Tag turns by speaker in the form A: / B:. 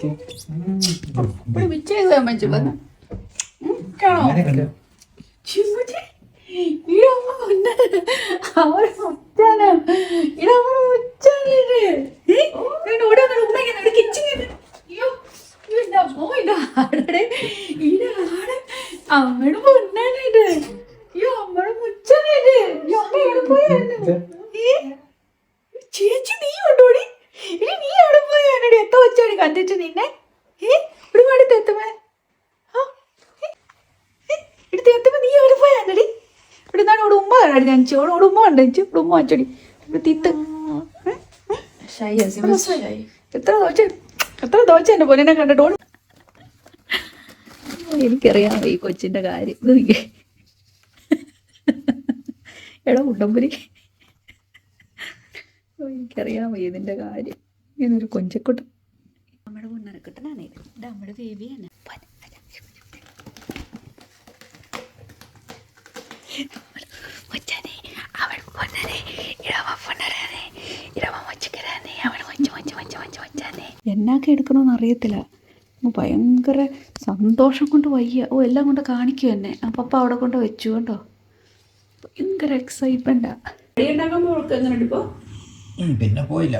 A: ഇവിടെ വിച്ചേക്ക് അമ്മച്ചു വന്നു കാണോ ചിമ്മച്ചി അവരെ മുറ്റാണ് ഇടവരെ മുറ്റാണിത് ഇവിടെ ഉമ്മയ്ക്ക് കിച്ചിങ് അമ്മയുടെ പൊന്നാണിത് ഈ അമ്മയുടെ മുച്ചാണിത് ഈ അമ്മ എവിടെ പോയായിരുന്നു ചേച്ചി നീ കൊണ്ടോടി ഇനി നീ എവിടെ പോയാണടി എത്ത വെച്ചാടി കണ്ടിട്ട് നിന്നെ ഒരുപാട് തെത്തുമേ ഇവിടുത്തെ എത്തുമ്പോ നീ എവിടെ പോയാണടി ഇവിടെ നിന്നാണ് ഇവിടെ ഉമ്മ കണ്ടാടി ഞാനിച്ചു ഇവിടെ ഉമ്മ കണ്ടു ഇവിടെ ഉമ്മ വെച്ചോടി ഇവിടെ തീത്ത് എത്ര ദോശ എൻ്റെ പൊന്നിനെ കണ്ടിട്ടോ എനിക്കറിയാം ഈ കൊച്ചിൻ്റെ കാര്യം ഇത് എടാ ഉണ്ടമ്പുരി എനിക്കറിയാം ഇതിൻ്റെ കാര്യം ഇതൊരു കൊഞ്ചക്കൊട്ടും നമ്മുടെ പൊന്നനക്കെട്ടനാണ് ഇത് നമ്മുടെ ബേബിയാണ് കൊച്ചനെ അവൻ പൊന്നനെ ഇടവ പൊന്നരനെ ഇടവ മൊച്ചക്കരനെ അവൻ മൊച്ചാനെ എന്നാക്കെ എടുക്കണമെന്ന് അറിയത്തില്ല ഭയങ്കര സന്തോഷം കൊണ്ട് വയ്യ എല്ലാം കൊണ്ട് കാണിക്കും എന്നെ അപ്പം അവിടെ കൊണ്ട് വെച്ചു കേട്ടോ ഭയങ്കര എക്സൈറ്റ്മെൻറ്റാ ഉണ്ടാക്കാൻ പോൾക്ക് എങ്ങനെ എടുപ്പോ
B: പിന്നെ പോയില്ല